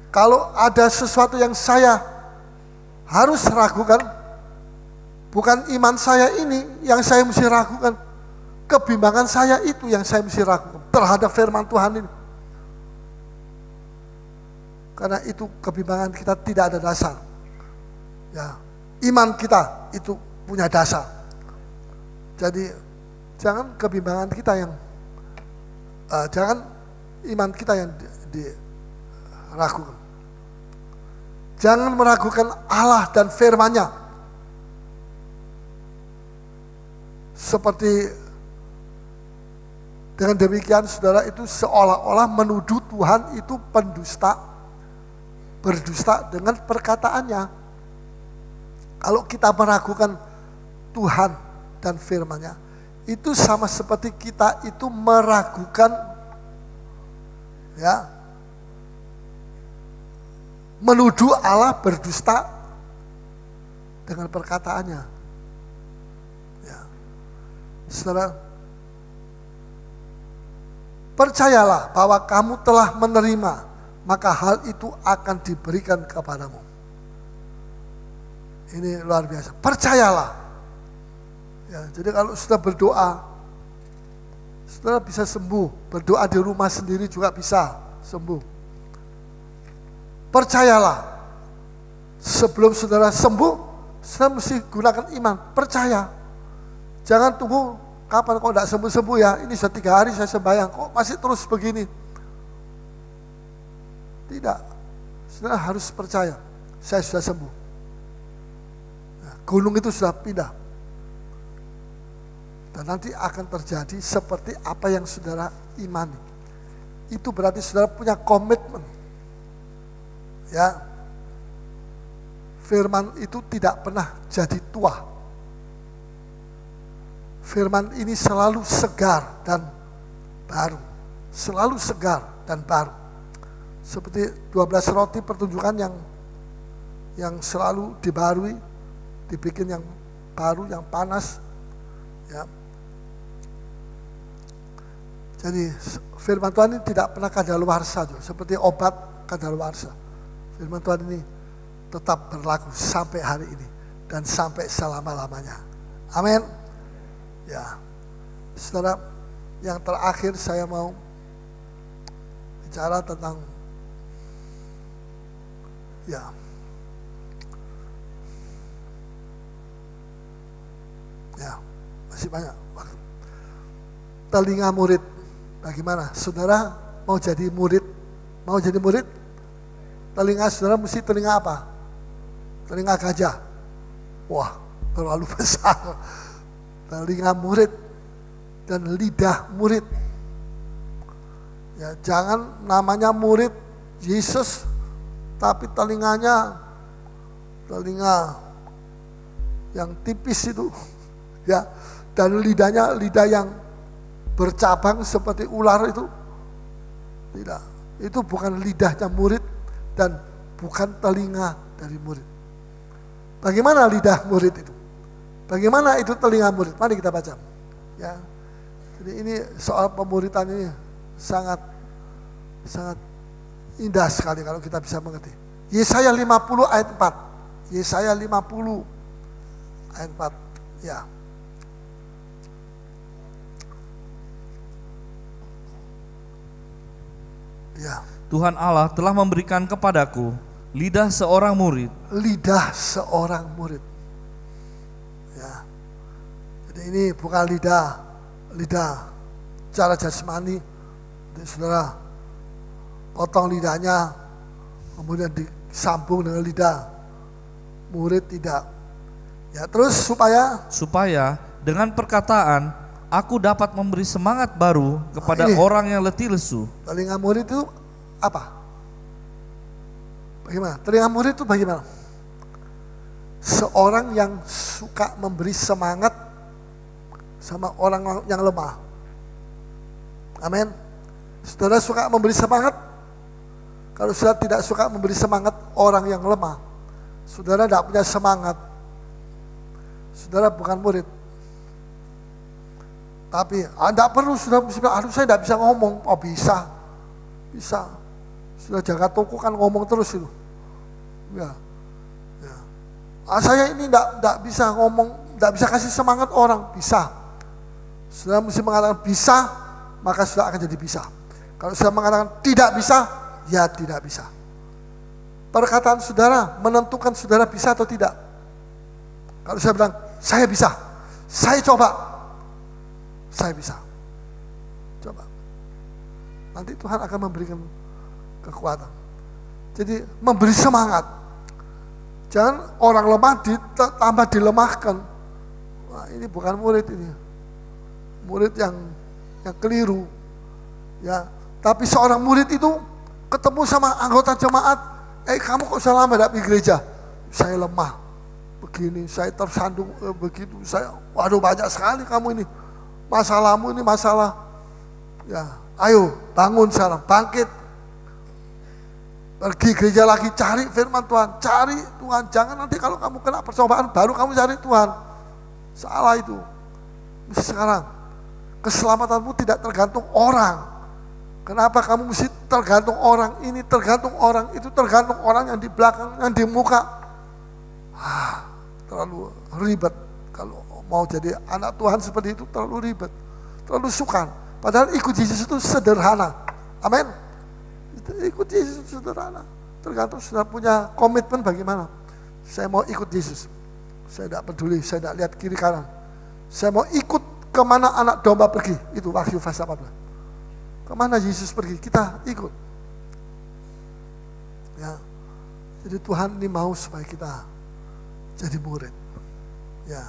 Speaker 5: Kalau ada sesuatu yang saya harus ragukan, bukan iman saya ini yang saya mesti ragukan, kebimbangan saya itu yang saya mesti ragukan terhadap firman Tuhan ini. Karena itu kebimbangan kita tidak ada dasar. Ya, iman kita itu punya dasar. Jadi jangan kebimbangan kita yang jangan iman kita yang diragukan. Jangan meragukan Allah dan firman-Nya. Seperti dengan demikian saudara itu seolah-olah menuduh Tuhan itu berdusta dengan perkataannya. Kalau kita meragukan Tuhan dan firman-Nya, itu sama seperti kita itu meragukan, ya, menuduh Allah berdusta dengan perkataannya. Ya. Saudara, percayalah bahwa kamu telah menerima, maka hal itu akan diberikan kepadamu. Ini luar biasa. Percayalah. Ya, jadi kalau sudah berdoa, saudara bisa sembuh. Berdoa di rumah sendiri juga bisa sembuh. Percayalah. Sebelum saudara sembuh, saudara mesti gunakan iman. Percaya. Jangan tunggu kapan kok tidak sembuh-sembuh ya. Ini sudah 3 hari saya sembahyang, kok masih terus begini. Tidak. Saudara harus percaya. Saya sudah sembuh. Gunung itu sudah pindah. Dan nanti akan terjadi seperti apa yang saudara imani. Itu berarti saudara punya komitmen. Ya. Firman itu tidak pernah jadi tua. Firman ini selalu segar dan baru. Selalu segar dan baru. Seperti 12 roti pertunjukan yang selalu dibarui, dibikin yang baru, yang panas. Ya. Jadi firman Tuhan ini tidak pernah kadaluarsa, seperti obat kadaluarsa. Firman Tuhan ini tetap berlaku sampai hari ini dan sampai selama-lamanya. Amin. Ya, saudara, yang terakhir saya mau bicara tentang masih banyak. Telinga murid. Bagaimana? Saudara mau jadi murid? Mau jadi murid? Telinga saudara mesti telinga apa? Telinga gajah. Wah, terlalu besar. Telinga murid dan lidah murid. Ya, jangan namanya murid Yesus, tapi telinganya telinga yang tipis itu. Ya, dan lidahnya lidah yang bercabang seperti ular itu. Tidak, itu bukan lidahnya murid dan bukan telinga dari murid. Bagaimana lidah murid itu? Bagaimana itu telinga murid? Mari kita baca. Ya. Jadi ini soal pemuridan ini sangat indah sekali kalau kita bisa mengerti. Yesaya 50 ayat 4. Yesaya 50 ayat 4. Ya. Ya.
Speaker 6: Tuhan Allah telah memberikan kepadaku lidah seorang murid.
Speaker 5: Lidah seorang murid. Ya. Jadi ini bukan lidah cara jasmani. Jadi saudara potong lidahnya, kemudian disambung dengan lidah murid, tidak. Ya, terus supaya dengan perkataan aku dapat memberi semangat baru kepada orang yang letih lesu. Telinga murid itu apa? Bagaimana? Telinga murid itu bagaimana? Seorang yang suka memberi semangat sama orang yang lemah. Amin. Saudara suka memberi semangat? Kalau saudara tidak suka memberi semangat orang yang lemah, saudara tidak punya semangat. Saudara bukan murid. Tapi Anda perlu sudah bilang, saya tidak bisa ngomong. Oh bisa. Sudah jaga toko kan ngomong terus itu. Ya. Saya ini tidak bisa ngomong, tidak bisa kasih semangat orang. Bisa. Sudah mesti mengatakan bisa, maka sudah akan jadi bisa. Kalau sudah mengatakan tidak bisa, ya tidak bisa. Perkataan saudara menentukan saudara bisa atau tidak. Kalau saya bilang, saya bisa, saya coba, saya bisa. Coba. Nanti Tuhan akan memberikan kekuatan. Jadi memberi semangat. Jangan orang lemah tambah dilemahkan. Wah, ini bukan murid ini. Murid yang keliru. Ya, tapi seorang murid itu ketemu sama anggota jemaat, kamu kok saya lama tidak pergi gereja? Saya lemah. Begini, saya tersandung begitu, waduh banyak sekali kamu ini. Masalahmu ini masalah. Ya, ayo bangun sekarang, bangkit. Pergi gereja lagi, cari firman Tuhan, cari Tuhan. Jangan nanti kalau kamu kena percobaan baru kamu cari Tuhan. Salah itu. Mesti sekarang. Keselamatanmu tidak tergantung orang. Kenapa kamu mesti tergantung orang? Ini tergantung orang, itu tergantung orang yang di belakang, yang di muka. Terlalu ribet. Kalau mau jadi anak Tuhan seperti itu terlalu ribet. Terlalu sukar. Padahal ikut Yesus itu sederhana. Amin. Ikut Yesus sederhana. Tergantung sudah punya komitmen bagaimana. Saya mau ikut Yesus. Saya tidak peduli, saya tidak lihat kiri kanan. Saya mau ikut kemana anak domba pergi. Itu Wahyu pasal 14. Kemana Yesus pergi, kita ikut. Ya. Jadi Tuhan ini mau supaya kita jadi murid. Ya,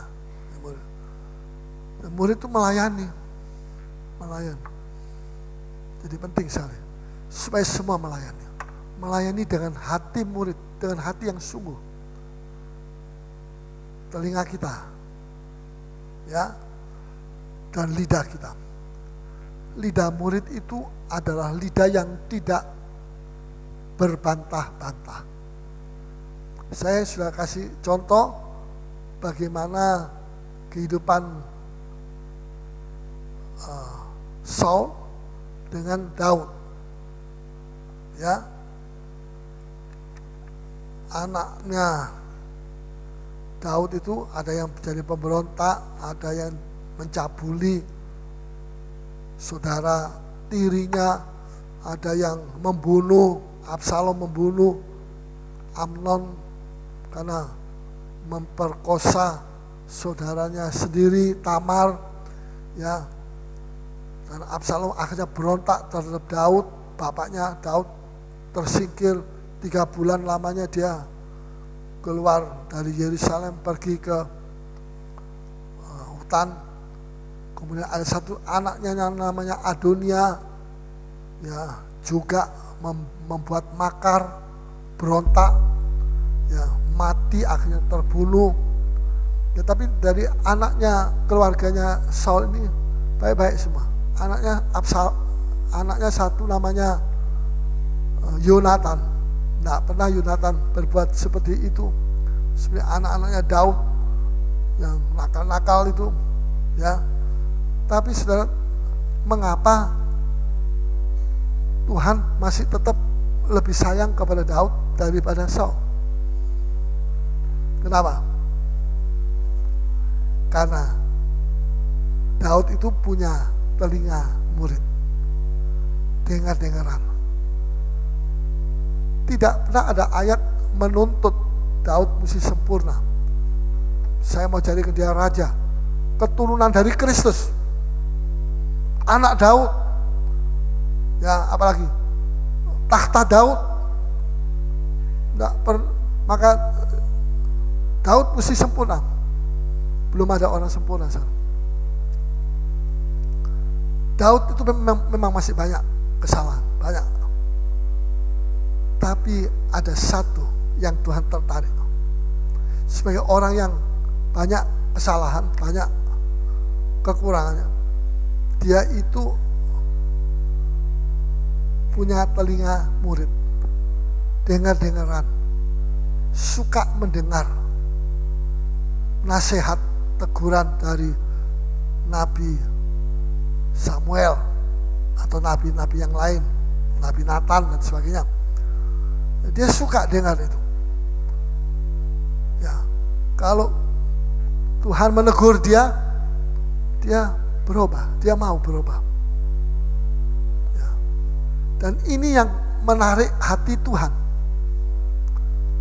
Speaker 5: murid. Murid itu melayani. Jadi penting sekali supaya semua melayani. Melayani dengan hati murid, dengan hati yang sungguh. Telinga kita, ya, dan lidah kita. Lidah murid itu adalah lidah yang tidak berbantah-bantah. Saya sudah kasih contoh bagaimana kehidupan Saul dengan Daud, ya, anaknya Daud itu ada yang jadi pemberontak, ada yang mencabuli saudara tirinya, ada yang membunuh, Absalom membunuh Amnon karena memperkosa saudaranya sendiri, Tamar, ya. Dan Absalom akhirnya berontak terhadap Daud, bapaknya. Daud tersingkir 3 bulan lamanya, dia keluar dari Yerusalem pergi ke hutan. Kemudian ada satu anaknya yang namanya Adonia, ya, juga membuat makar, berontak, ya, mati, akhirnya terbunuh. Ya, tapi dari anaknya, keluarganya Saul ini baik-baik semua. Anaknya satu namanya Yonatan. Tidak pernah Yonatan berbuat seperti itu. Seperti anak-anaknya Daud yang nakal-nakal itu, ya. Tapi saudara, mengapa Tuhan masih tetap lebih sayang kepada Daud daripada Saul? Kenapa? Karena Daud itu punya telinga murid, dengar-dengaran. Tidak pernah ada ayat menuntut Daud mesti sempurna. Saya mau jadikan dia raja, keturunan dari Kristus, anak Daud, ya, apalagi tahta Daud. Maka Daud mesti sempurna. Belum ada orang sempurna, saudara. Daud itu memang masih banyak kesalahan, banyak. Tapi ada satu yang Tuhan tertarik. Sebagai orang yang banyak kesalahan, banyak kekurangannya, dia itu punya telinga murid, dengar-dengaran, suka mendengar nasihat, teguran dari Nabi Samuel atau nabi-nabi yang lain, Nabi Nathan dan sebagainya. Dia suka dengar itu. Ya, kalau Tuhan menegur dia berubah, dia mau berubah. Ya. Dan ini yang menarik hati Tuhan.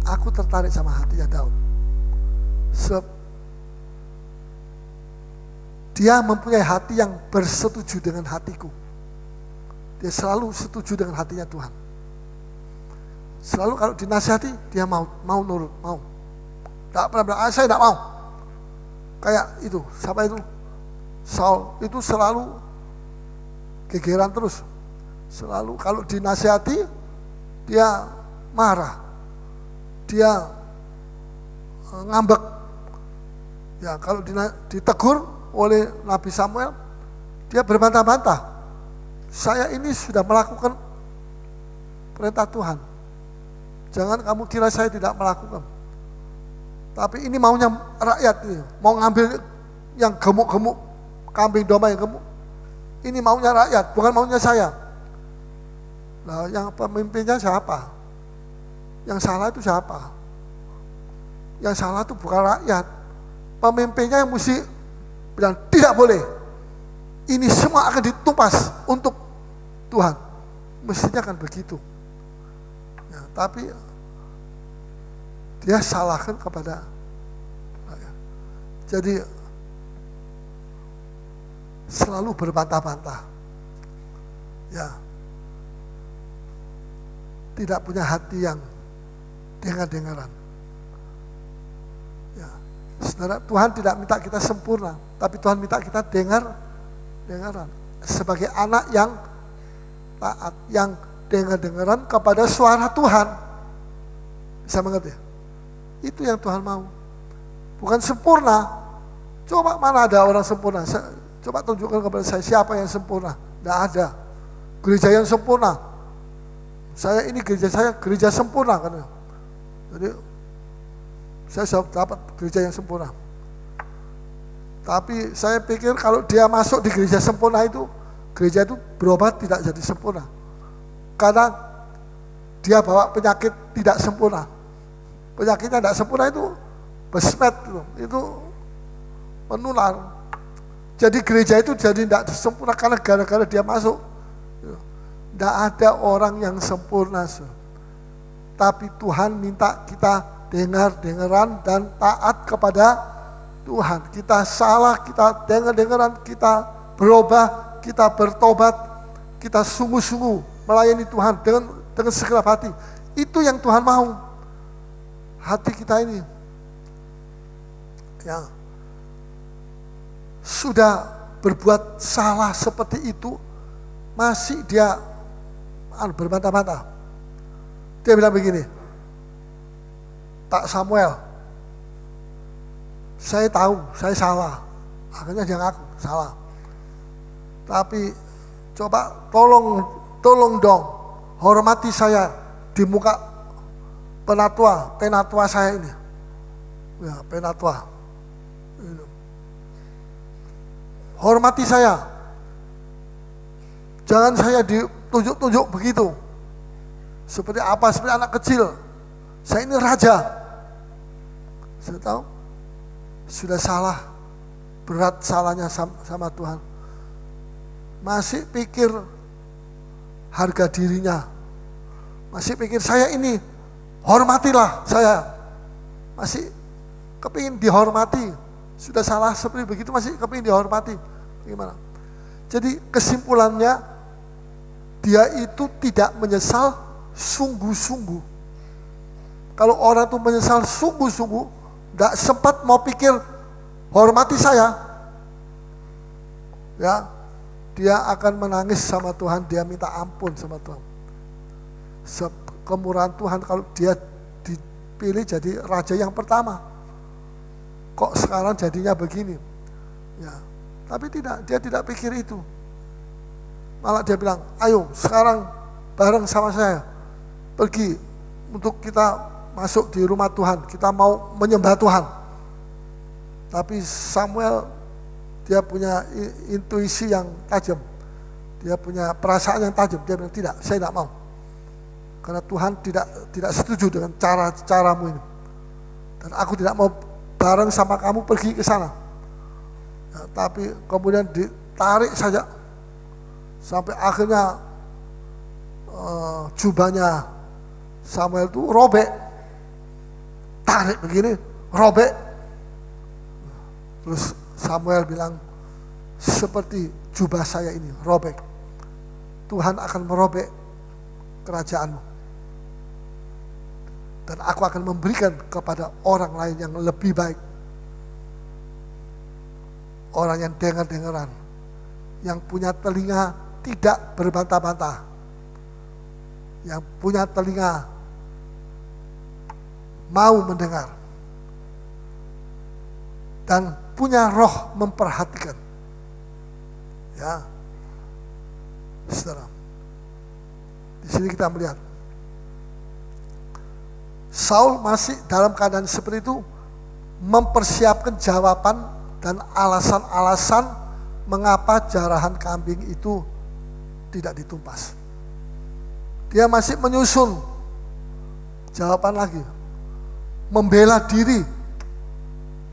Speaker 5: Aku tertarik sama hatinya Daud. Sebab dia mempunyai hati yang bersetuju dengan hatiku. Dia selalu setuju dengan hatinya Tuhan. Selalu kalau dinasihati, dia mau nurut, mau. Tidak pernah bilang, saya tidak mau. Kayak itu, siapa itu? Saul itu selalu gegeran terus. Selalu kalau dinasihati, dia marah. Dia ngambek. Ya, kalau ditegur oleh Nabi Samuel, dia berbantah-bantah. Saya ini sudah melakukan perintah Tuhan. Jangan kamu kira saya tidak melakukan. Tapi ini maunya rakyat ini, mau ngambil yang gemuk-gemuk, kambing domba yang gemuk. Ini maunya rakyat, bukan maunya saya. Nah, yang pemimpinnya siapa? Yang salah itu siapa? Yang salah itu bukan rakyat. Pemimpinnya yang mesti bilang tidak boleh. Ini semua akan ditumpas untuk Tuhan. Mestinya kan begitu. Ya, tapi dia salahkan kepada rakyat. Jadi selalu berbantah-bantah. Ya. Tidak punya hati yang dengar-dengaran. Ya. Saudara, Tuhan tidak minta kita sempurna, tapi Tuhan minta kita dengaran. Sebagai anak yang taat, yang dengar-dengaran kepada suara Tuhan. Bisa mengerti? Itu yang Tuhan mau. Bukan sempurna. Coba mana ada orang sempurna? Coba tunjukkan kepada saya siapa yang sempurna. Tidak ada. Gereja yang sempurna. Saya ini gereja sempurna kan. Jadi saya sudah dapat gereja yang sempurna. Tapi saya pikir kalau dia masuk di gereja sempurna itu, gereja itu berobat tidak jadi sempurna. Karena dia bawa penyakit tidak sempurna. Penyakitnya tidak sempurna itu besmet, itu menular. Jadi gereja itu jadi tidak sempurna karena gara-gara dia masuk. Tidak ada orang yang sempurna. Tapi Tuhan minta kita dengar-dengaran dan taat kepada Tuhan. Kita salah, kita dengar-dengaran, kita berubah, kita bertobat, kita sungguh-sungguh melayani Tuhan dengan segenap hati. Itu yang Tuhan mau. Hati kita ini yang sudah berbuat salah seperti itu, masih dia berbantah-bantah. Dia bilang begini, Pak Samuel, saya tahu saya salah. Akhirnya dia ngaku salah. Tapi coba tolong dong, hormati saya di muka penatua saya ini. Ya, penatua. Hormati saya. Jangan saya ditunjuk-tunjuk begitu. Seperti apa? Seperti anak kecil. Saya ini raja. Saya tahu sudah salah, berat salahnya sama Tuhan. Masih pikir harga dirinya. Masih pikir saya ini, hormatilah saya. Masih kepingin dihormati. Sudah salah seperti begitu masih kepingin dihormati. Gimana? Jadi kesimpulannya, dia itu tidak menyesal sungguh-sungguh. Kalau orang itu menyesal sungguh-sungguh, tidak sempat mau pikir hormati saya, ya, dia akan menangis sama Tuhan, dia minta ampun sama Tuhan. Kemurahan Tuhan kalau dia dipilih jadi raja yang pertama, kok sekarang jadinya begini, ya. Tapi tidak, dia tidak pikir itu. Malah dia bilang, ayo sekarang bareng sama saya pergi untuk kita masuk di rumah Tuhan, kita mau menyembah Tuhan. Tapi Samuel, dia punya intuisi yang tajam, dia punya perasaan yang tajam. Dia bilang, tidak, saya tidak mau, karena Tuhan tidak setuju dengan caramu ini, dan aku tidak mau bareng sama kamu pergi ke sana. Ya, tapi kemudian ditarik saja sampai akhirnya jubahnya Samuel itu robek, tarik begini, robek. Terus Samuel bilang, seperti jubah saya ini robek, Tuhan akan merobek kerajaanmu, dan aku akan memberikan kepada orang lain yang lebih baik. Orang yang dengar-dengaran, yang punya telinga tidak berbantah-bantah, yang punya telinga mau mendengar, dan punya roh memperhatikan. Ya, saudara, di sini kita melihat Saul masih dalam keadaan seperti itu, mempersiapkan jawaban dan alasan-alasan mengapa jarahan kambing itu tidak ditumpas. Dia masih menyusun jawaban lagi, membela diri.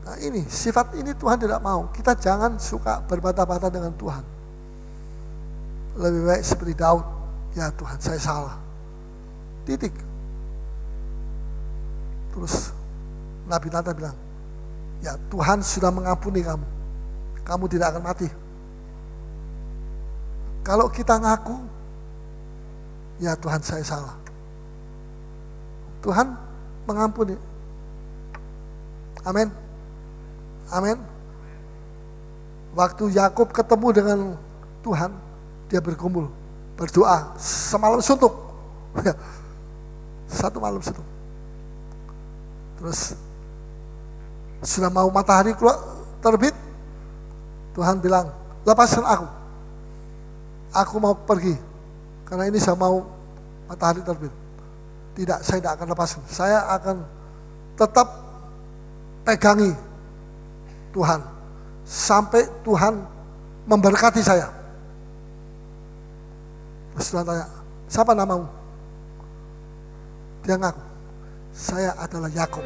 Speaker 5: Nah ini, sifat ini Tuhan tidak mau. Kita jangan suka berbantah-bantah dengan Tuhan. Lebih baik seperti Daud, ya Tuhan saya salah, titik. Terus Nabi Nathan bilang, ya Tuhan sudah mengampuni kamu, kamu tidak akan mati. Kalau kita ngaku, ya Tuhan saya salah, Tuhan mengampuni. Amin. Amin. Waktu Yakub ketemu dengan Tuhan, dia bergumul, berdoa semalam suntuk. Satu malam suntuk. Terus sudah mau matahari keluar terbit, Tuhan bilang, lepaskan aku. Aku mau pergi, karena ini saya mau matahari terbit. Tidak, saya tidak akan lepaskan. Saya akan tetap pegangi Tuhan sampai Tuhan memberkati saya. Terus Tuhan tanya, siapa namamu? Dia ngaku, saya adalah Yakub.